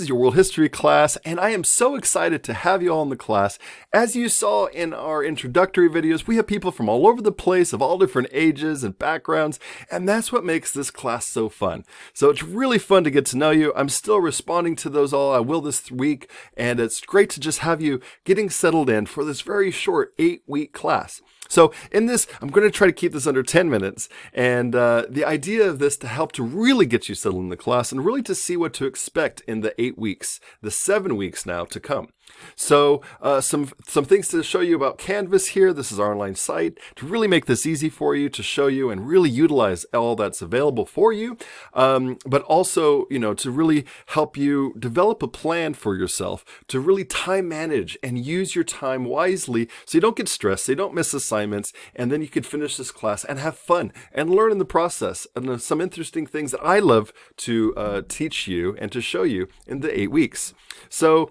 Is your world history class, and I am so excited to have you all in the class. As you saw in our introductory videos, we have people from all over the place of all different ages and backgrounds, and that's what makes this class so fun. So it's really fun to get to know you. I'm still responding to those all. I will this week, and it's great to just have you getting settled in for this very short 8-week class. So in this, I'm going to try to keep this under 10 minutes. And the idea of this to help to really get you settled in the class and really to see what to expect in the 8 weeks, the 7 weeks now to come. So some things to show you about Canvas here. This is our online site to really make this easy for you, to show you and really utilize all that's available for you. But also, to really help you develop a plan for yourself, to really time manage and use your time wisely so you don't get stressed, so you don't miss assignments, and then you can finish this class and have fun and learn in the process. And some interesting things that I love to teach you and to show you in the 8 weeks. So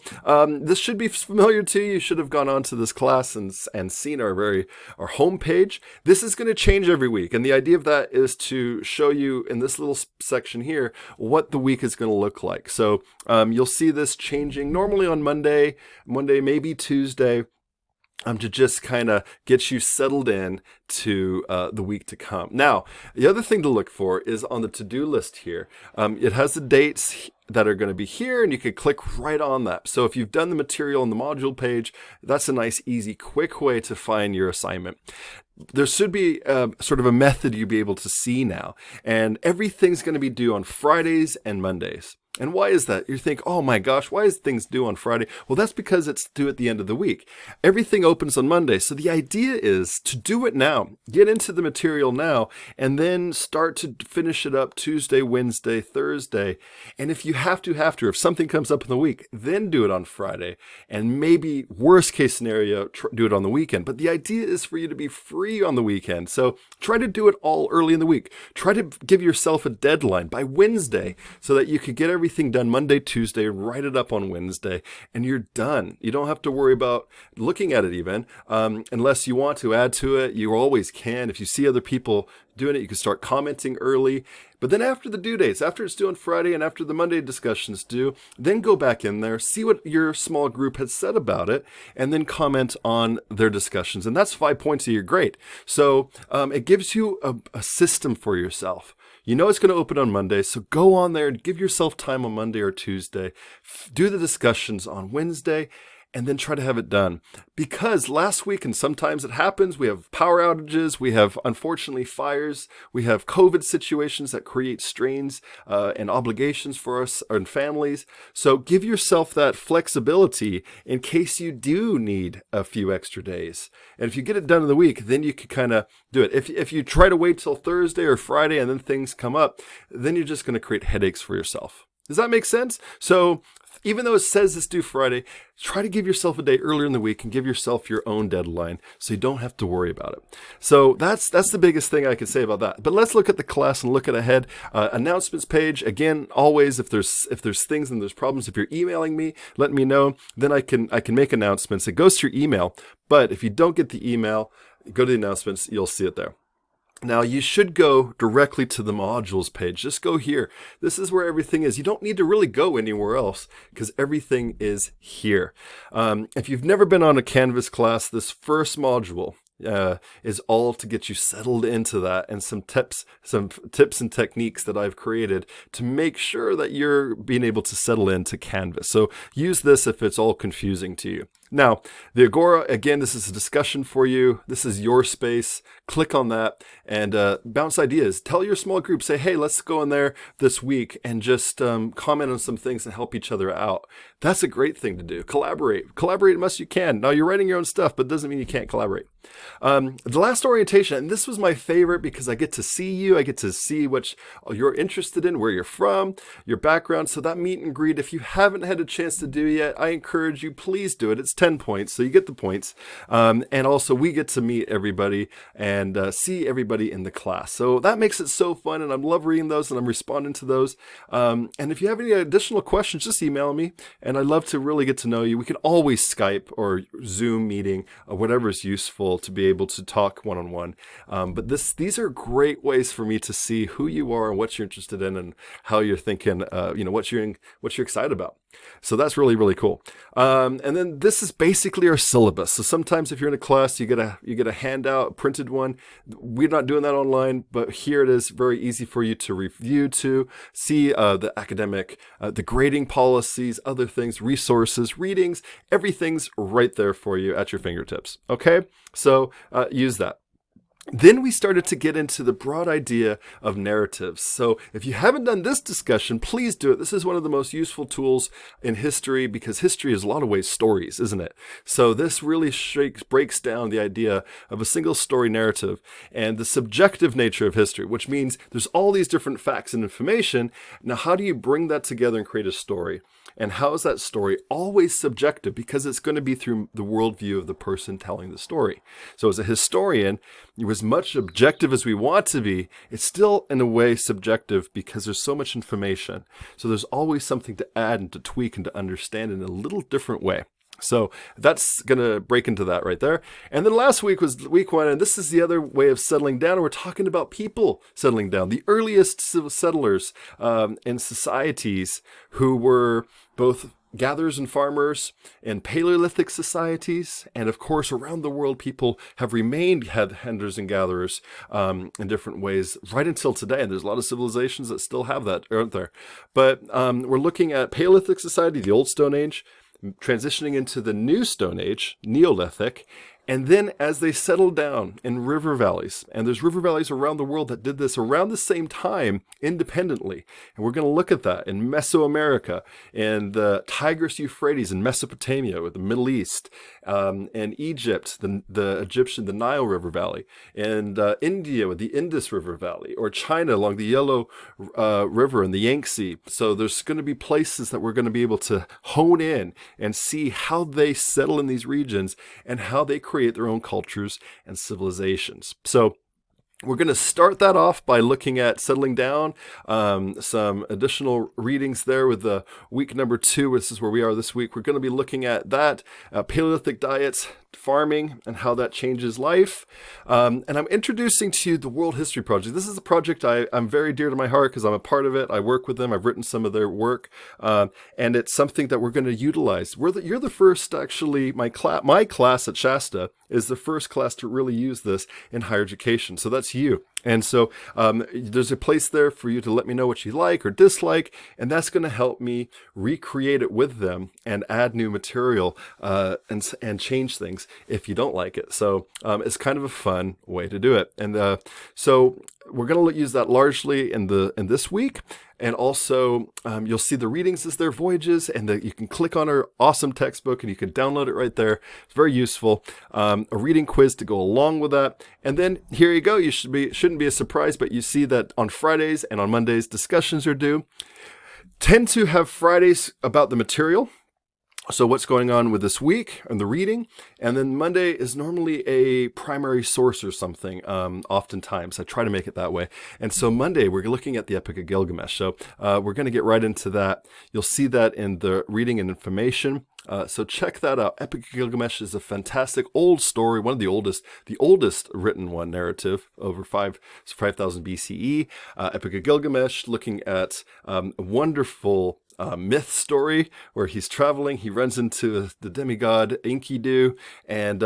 this should be familiar to you. You should have gone on to this class and seen our homepage. This is going to change every week, and the idea of that is to show you in this little section here what the week is going to look like. So you'll see this changing normally on Monday, maybe Tuesday. To just kind of get you settled in to the week to come. Now, the other thing to look for is on the to-do list here. It has the dates that are going to be here, and you can click right on that. So if you've done the material on the module page, that's a nice, easy, quick way to find your assignment. There should be sort of a method you'll be able to see now, and everything's going to be due on Fridays and Mondays. And why is that? You think, oh my gosh, why is things due on Friday? Well, that's because it's due at the end of the week. Everything opens on Monday. So the idea is to do it now, get into the material now, and then start to finish it up Tuesday, Wednesday, Thursday. And if you have to, if something comes up in the week, then do it on Friday. And maybe worst case scenario, do it on the weekend. But the idea is for you to be free on the weekend. So try to do it all early in the week. Try to give yourself a deadline by Wednesday so that you could get everything done Monday, Tuesday, write it up on Wednesday, and you're done. You don't have to worry about looking at it even, unless you want to add to it. You always can. If you see other people doing it, you can start commenting early. But then after the due dates, after it's due on Friday and after the Monday discussions due, then go back in there, see what your small group has said about it, and then comment on their discussions. And that's 5 points of your grade. So it gives you a system for yourself. You know it's going to open on Monday, so go on there and give yourself time on Monday or Tuesday. Do the discussions on Wednesday, and then try to have it done. Because last week, and sometimes it happens, we have power outages, we have, unfortunately, fires, we have COVID situations that create strains and obligations for us and families. So give yourself that flexibility in case you do need a few extra days. And if you get it done in the week, then you can kind of do it. If you try to wait till Thursday or Friday and then things come up, then you're just going to create headaches for yourself. Does that make sense? So even though it says it's due Friday, try to give yourself a day earlier in the week and give yourself your own deadline so you don't have to worry about it. So that's the biggest thing I can say about that. But let's look at the class and look at ahead. Announcements page, again, always if there's things and there's problems, if you're emailing me, let me know. Then I can make announcements. It goes to your email. But if you don't get the email, go to the announcements, you'll see it there. Now, you should go directly to the modules page. Just go here. This is where everything is. You don't need to really go anywhere else because everything is here. If you've never been on a Canvas class, this first module is all to get you settled into that, and some tips and techniques that I've created to make sure that you're being able to settle into Canvas. So use this if it's all confusing to you. Now, the Agora, again, this is a discussion for you. This is your space. Click on that and bounce ideas. Tell your small group, say, hey, let's go in there this week and just comment on some things and help each other out. That's a great thing to do. Collaborate. Collaborate as much as you can. Now, you're writing your own stuff, but it doesn't mean you can't collaborate. The last orientation, and this was my favorite because I get to see you. I get to see what you're interested in, where you're from, your background. So that meet and greet, if you haven't had a chance to do it yet, I encourage you, please do it. It's 10 points, so you get the points. And also we get to meet everybody and see everybody in the class. So that makes it so fun, and I love reading those and I'm responding to those. And if you have any additional questions, just email me, and I'd love to really get to know you. We can always Skype or Zoom meeting, whatever is useful to be able to talk one-on-one. But these are great ways for me to see who you are and what you're interested in and how you're thinking, what you're excited about. So that's really, really cool. And then this is basically our syllabus. So sometimes if you're in a class, you get a handout, a printed one. We're not doing that online, but here it is, very easy for you to review, to see the academic, the grading policies, other things, resources, readings, everything's right there for you at your fingertips. Okay, so use that. Then we started to get into the broad idea of narratives. So if you haven't done this discussion, please do it. This is one of the most useful tools in history, because history is a lot of ways stories, isn't it? So this really breaks down the idea of a single story narrative and the subjective nature of history, which means there's all these different facts and information. Now, how do you bring that together and create a story? And how is that story always subjective? Because it's going to be through the worldview of the person telling the story. So as a historian, you're as much objective as we want to be, it's still in a way subjective because there's so much information. So there's always something to add and to tweak and to understand in a little different way. So that's going to break into that right there. And then last week was week 1, and this is the other way of settling down. We're talking about people settling down, the earliest settlers in societies who were both gatherers and farmers in Paleolithic societies. And of course, around the world, people have remained hunters and gatherers in different ways right until today. And there's a lot of civilizations that still have that, aren't there? But we're looking at Paleolithic society, the Old Stone Age, transitioning into the New Stone Age, Neolithic, and then as they settled down in river valleys, and there's river valleys around the world that did this around the same time independently, and we're going to look at that in Mesoamerica, and the Tigris Euphrates in Mesopotamia with the Middle East, and Egypt, the Egyptian, the Nile River Valley, and India with the Indus River Valley, or China along the Yellow River and the Yangtze. So there's going to be places that we're going to be able to hone in and see how they settle in these regions and how they create their own cultures and civilizations. So we're going to start that off by looking at settling down, some additional readings there with the week number 2. This is where we are this week. We're going to be looking at that, Paleolithic diets, farming, and how that changes life. And I'm introducing to you the World History Project. This is a project I'm very dear to my heart because I'm a part of it. I work with them. I've written some of their work, and it's something that we're going to utilize. You're the first, actually, my class at Shasta is the first class to really use this in higher education. So that's you. And so there's a place there for you to let me know what you like or dislike, and that's going to help me recreate it with them and add new material and change things if you don't like it. So it's kind of a fun way to do it. And so we're going to use that largely in this week. And also, you'll see the readings as their voyages, and you can click on our awesome textbook and you can download it right there. It's very useful. A reading quiz to go along with that. And then here you go. You shouldn't be a surprise, but you see that on Fridays and on Mondays, discussions are due. Tend to have Fridays about the material. So what's going on with this week and the reading, and then Monday is normally a primary source or something. Oftentimes I try to make it that way. And so Monday we're looking at the Epic of Gilgamesh. So we're going to get right into that. You'll see that in the reading and information. So check that out. Epic of Gilgamesh is a fantastic old story, one of the oldest written one narrative, over 5,000 BCE. Epic of Gilgamesh, looking at a wonderful myth story where he's traveling, he runs into the demigod Enkidu and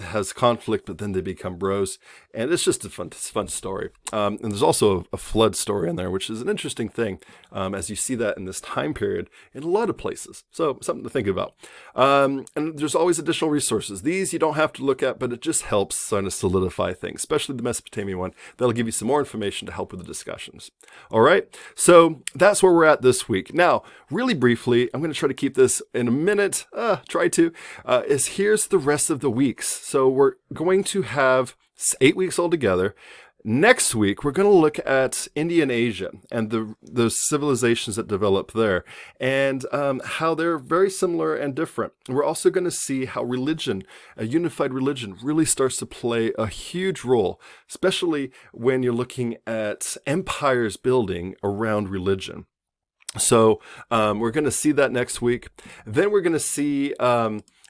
has conflict, but then they become bros. And it's just a fun story. And there's also a flood story in there, which is an interesting thing as you see that in this time period in a lot of places. So something to think about. And there's always additional resources. These you don't have to look at, but it just helps kind of solidify things, especially the Mesopotamian one. That'll give you some more information to help with the discussions. All right. So that's where we're at this week. Now, really briefly, I'm going to try to keep this in a minute, here's the rest of the weeks. So we're going to have 8 weeks altogether. Next week, we're going to look at India and Asia and the civilizations that developed there and how they're very similar and different. We're also going to see how religion, a unified religion, really starts to play a huge role, especially when you're looking at empires building around religion. So we're going to see that next week. Then we're going to see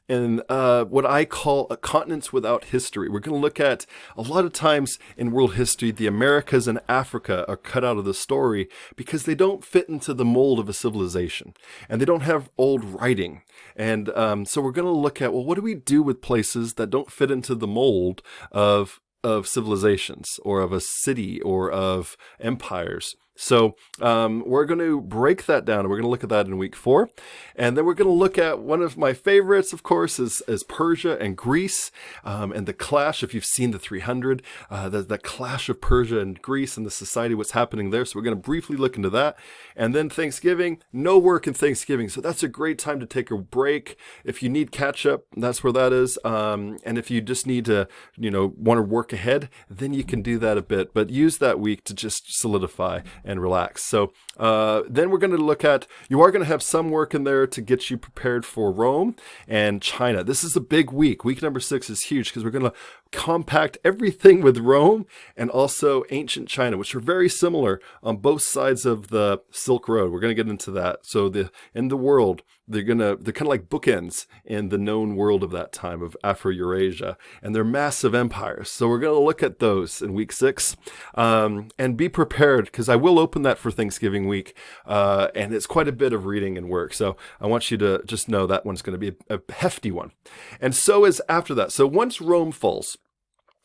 in what I call a continents without history. We're going to look at a lot of times in world history, the Americas and Africa are cut out of the story because they don't fit into the mold of a civilization and they don't have old writing. And so we're going to look at, well, what do we do with places that don't fit into the mold of civilizations or of a city or of empires? So we're going to break that down, and we're going to look at that in week 4. And then we're going to look at one of my favorites, of course, is Persia and Greece, and the clash. If you've seen the 300, the clash of Persia and Greece and the society, what's happening there. So we're going to briefly look into that. And then Thanksgiving, no work in Thanksgiving. So that's a great time to take a break. If you need catch up, that's where that is. And if you just need to, want to work ahead, then you can do that a bit. But use that week to just solidify and relax. So then we're going to look at, you are going to have some work in there to get you prepared for Rome and China. This is a big week. Week number 6 is huge because we're going to compact everything with Rome and also ancient China, which are very similar on both sides of the Silk Road. We're going to get into that. So in the world, they're kind of like bookends in the known world of that time of Afro-Eurasia, and they're massive empires. So we're going to look at those in week 6, and be prepared because I will open that for Thanksgiving week, and it's quite a bit of reading and work. So I want you to just know that one's going to be a hefty one. And so is after that. So once Rome falls,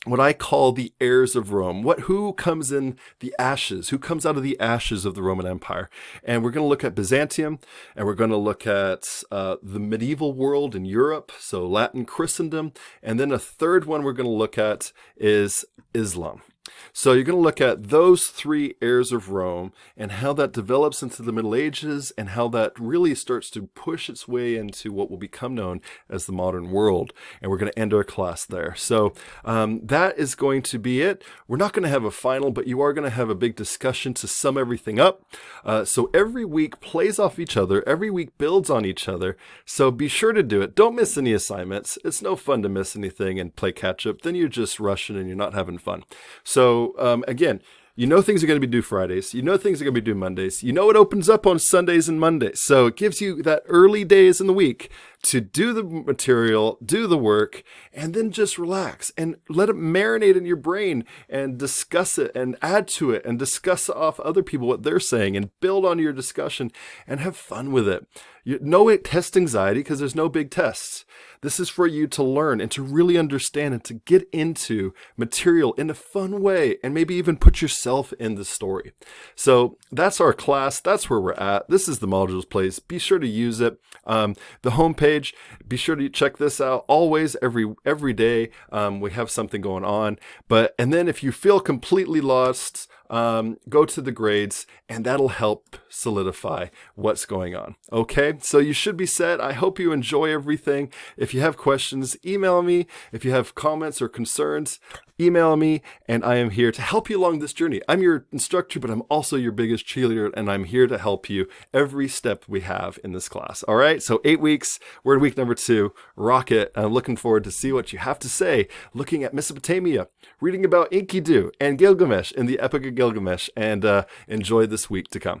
what I call the heirs of Rome. Who comes in the ashes? Who comes out of the ashes of the Roman Empire? And we're going to look at Byzantium, and we're going to look at the medieval world in Europe, so Latin Christendom, and then a third one we're going to look at is Islam. So you're going to look at those 3 heirs of Rome and how that develops into the Middle Ages and how that really starts to push its way into what will become known as the modern world. And we're going to end our class there. So that is going to be it. We're not going to have a final, but you are going to have a big discussion to sum everything up. So every week plays off each other. Every week builds on each other. So be sure to do it. Don't miss any assignments. It's no fun to miss anything and play catch up. Then you're just rushing and you're not having fun. So again, things are going to be due Fridays. Things are going to be due Mondays. It opens up on Sundays and Mondays. So it gives you that early days in the week to do the material, do the work, and then just relax and let it marinate in your brain and discuss it and add to it and discuss off other people what they're saying and build on your discussion and have fun with it. No test anxiety because there's no big tests. This is for you to learn and to really understand and to get into material in a fun way and maybe even put yourself in the story. So that's our class. That's where we're at. This is the modules place. Be sure to use it. The homepage, be sure to check this out always, every day. We have something going on. And then if you feel completely lost, go to the grades and that'll help solidify what's going on. Okay, so you should be set. I hope you enjoy everything. If you have questions, email me. If you have comments or concerns, email me, and I am here to help you along this journey. I'm your instructor, but I'm also your biggest cheerleader, and I'm here to help you every step we have in this class. All right, so 8 weeks. We're in week number 2. Rock it. I'm looking forward to see what you have to say, looking at Mesopotamia, reading about Enkidu and Gilgamesh in the Epic of Gilgamesh, and enjoy this week to come.